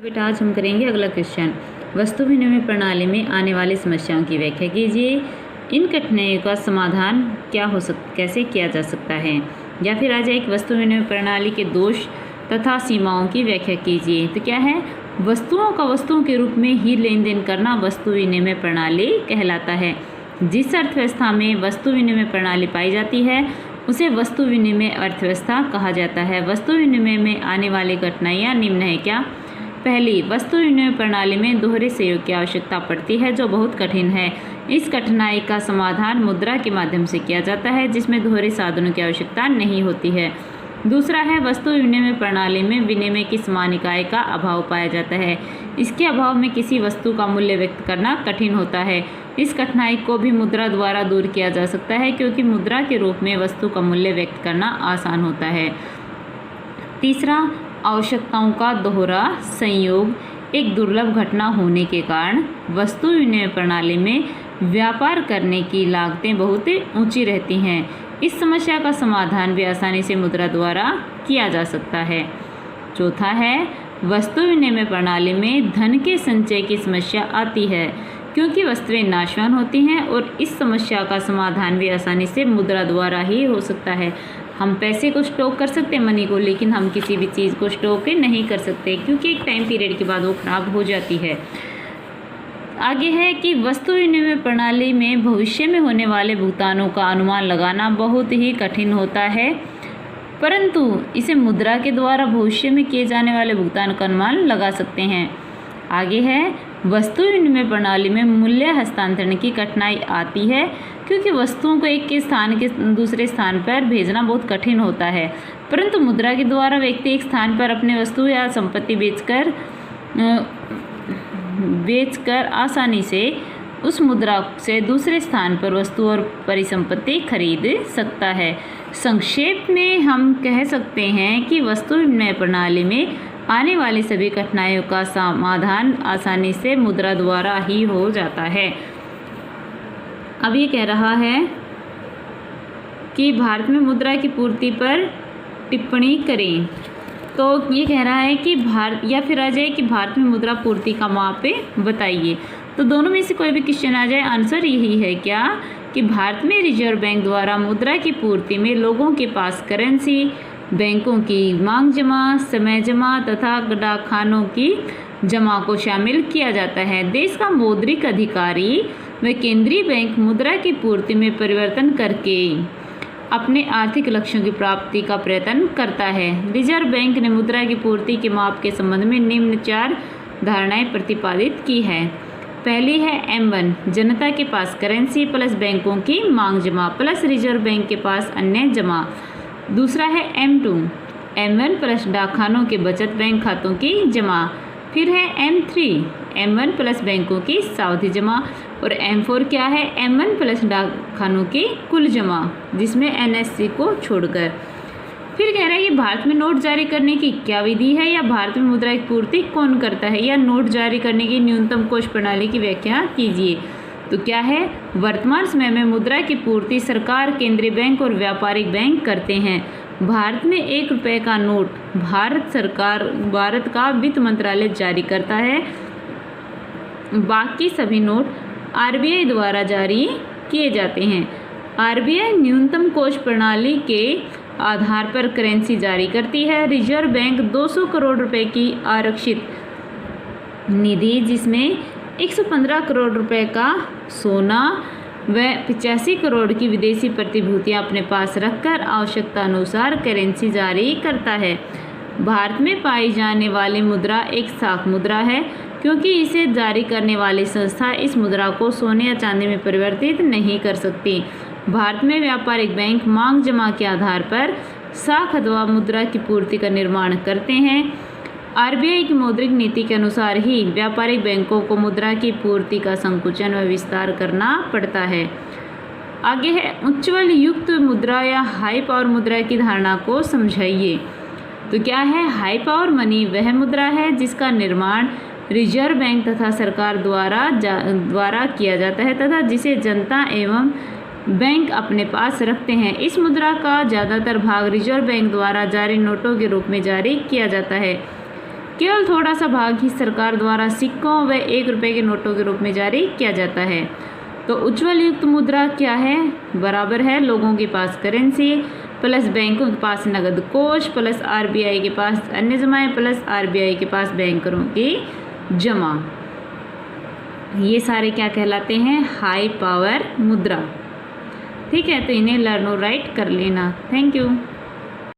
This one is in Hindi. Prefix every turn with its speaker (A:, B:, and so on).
A: बेटा आज हम करेंगे अगला क्वेश्चन। वस्तु विनिमय प्रणाली में आने वाली समस्याओं की व्याख्या कीजिए। इन कठिनाइयों का समाधान कैसे किया जा सकता है। या फिर आज एक वस्तु विनिमय प्रणाली के दोष तथा सीमाओं की व्याख्या कीजिए। तो क्या है, वस्तुओं का वस्तुओं के रूप में ही लेन देन करना वस्तु विनिमय प्रणाली कहलाता है। जिस अर्थव्यवस्था में वस्तु विनिमय प्रणाली पाई जाती है उसे वस्तु विनिमय अर्थव्यवस्था कहा जाता है। वस्तु विनिमय में आने वाली कठिनाइयाँ निम्न है। क्या? पहली, वस्तु विनिमय प्रणाली में दोहरे सहयोग की आवश्यकता पड़ती है जो बहुत कठिन है। इस कठिनाई का समाधान मुद्रा के माध्यम से किया जाता है जिसमें दोहरे साधनों की आवश्यकता नहीं होती है। दूसरा है, वस्तु विनिमय प्रणाली में विनिमय की समान इकाई का अभाव पाया जाता है। इसके अभाव में किसी वस्तु का मूल्य व्यक्त करना कठिन होता है। इस कठिनाई को भी मुद्रा द्वारा दूर किया जा सकता है क्योंकि मुद्रा के रूप में वस्तु का मूल्य व्यक्त करना आसान होता है। तीसरा, आवश्यकताओं का दोहरा संयोग एक दुर्लभ घटना होने के कारण वस्तु विनिमय प्रणाली में व्यापार करने की लागतें बहुत ऊंची रहती हैं। इस समस्या का समाधान भी आसानी से मुद्रा द्वारा किया जा सकता है। चौथा है, वस्तु विनिमय प्रणाली में धन के संचय की समस्या आती है क्योंकि वस्तुएं नाशवान होती हैं और इस समस्या का समाधान भी आसानी से मुद्रा द्वारा ही हो सकता है। हम पैसे को स्टॉक कर सकते हैं, मनी को, लेकिन हम किसी भी चीज़ को स्टॉक नहीं कर सकते क्योंकि एक टाइम पीरियड के बाद वो खराब हो जाती है। आगे है कि वस्तु विनिमय प्रणाली में भविष्य में होने वाले भुगतानों का अनुमान लगाना बहुत ही कठिन होता है, परंतु इसे मुद्रा के द्वारा भविष्य में किए जाने वाले भुगतान का अनुमान लगा सकते हैं। आगे है, वस्तु विनिमय प्रणाली में मूल्य हस्तांतरण की कठिनाई आती है क्योंकि वस्तुओं को एक के स्थान के दूसरे स्थान पर भेजना बहुत कठिन होता है, परंतु मुद्रा के द्वारा व्यक्ति एक स्थान पर अपने वस्तु या संपत्ति बेचकर आसानी से उस मुद्रा से दूसरे स्थान पर वस्तु और परिसंपत्ति खरीद सकता है। संक्षेप में हम कह सकते हैं कि वस्तु विनिमय प्रणाली में आने वाली सभी कठिनाइयों का समाधान आसानी से मुद्रा द्वारा ही हो जाता है। अब ये कह रहा है कि भारत में मुद्रा की पूर्ति पर टिप्पणी करें। तो ये कह रहा है कि भारत में मुद्रा पूर्ति का माप बताइए। तो दोनों में से कोई भी क्वेश्चन आ जाए, आंसर यही है क्या कि भारत में रिजर्व बैंक द्वारा मुद्रा की पूर्ति में लोगों के पास करेंसी, बैंकों की मांग जमा, समय जमा तथा डाकखानों की जमा को शामिल किया जाता है। देश का मौद्रिक अधिकारी व केंद्रीय बैंक मुद्रा की पूर्ति में परिवर्तन करके अपने आर्थिक लक्ष्यों की प्राप्ति का प्रयत्न करता है। रिजर्व बैंक ने मुद्रा की पूर्ति के माप के संबंध में निम्न 4 धारणाएं प्रतिपादित की है। पहली है M1, जनता के पास करेंसी प्लस बैंकों की मांग जमा प्लस रिजर्व बैंक के पास अन्य जमा। दूसरा है M2, M1 प्लस डाकखानों के बचत बैंक खातों की जमा। फिर है M3, M1 प्लस बैंकों की सावधि जमा। और M4 क्या है, M1 प्लस डाकखानों की कुल जमा जिसमें NSC को छोड़कर। फिर कह रहा है कि भारत में नोट जारी करने की क्या विधि है या भारत में मुद्रा की पूर्ति कौन करता है या नोट जारी करने की न्यूनतम कोष प्रणाली की व्याख्या कीजिए। तो क्या है, वर्तमान समय में मुद्रा की पूर्ति सरकार, केंद्रीय बैंक और व्यापारिक बैंक करते हैं। भारत में 1 रुपये का नोट भारत का वित्त मंत्रालय जारी करता है। बाकी सभी नोट RBI द्वारा जारी किए जाते हैं। RBI न्यूनतम कोष प्रणाली के आधार पर करेंसी जारी करती है। रिजर्व बैंक 200 करोड़ रुपए की आरक्षित निधि जिसमें 115 करोड़ रुपए का सोना व 85 करोड़ की विदेशी प्रतिभूतियां अपने पास रखकर आवश्यकता अनुसार करेंसी जारी करता है। भारत में पाई जाने वाली मुद्रा एक साख मुद्रा है क्योंकि इसे जारी करने वाली संस्था इस मुद्रा को सोने या चांदी में परिवर्तित नहीं कर सकती। भारत में व्यापारिक बैंक मांग जमा के आधार पर साख अथवा मुद्रा की पूर्ति का निर्माण करते हैं। RBI की मौद्रिक नीति के अनुसार ही व्यापारिक बैंकों को मुद्रा की पूर्ति का संकुचन व विस्तार करना पड़ता है। आगे है, उच्चबल युक्त मुद्रा या हाई पावर मुद्रा की धारणा को समझाइए। तो क्या है, हाई पावर मनी वह मुद्रा है जिसका निर्माण रिजर्व बैंक तथा सरकार द्वारा किया जाता है तथा जिसे जनता एवं बैंक अपने पास रखते हैं। इस मुद्रा का ज़्यादातर भाग रिजर्व बैंक द्वारा जारी नोटों के रूप में जारी किया जाता है। केवल थोड़ा सा भाग ही सरकार द्वारा सिक्कों व 1 रुपये के नोटों के रूप में जारी किया जाता है। तो उज्ज्वल युक्त मुद्रा क्या है? बराबर है लोगों के पास करेंसी प्लस बैंकों के पास नगद कोष प्लस आरबीआई के पास अन्य जमाएं प्लस आरबीआई के पास बैंकरों की जमा। ये सारे क्या कहलाते हैं? हाई पावर मुद्रा। ठीक है, तो इन्हें लर्न और राइट कर लेना। Thank you.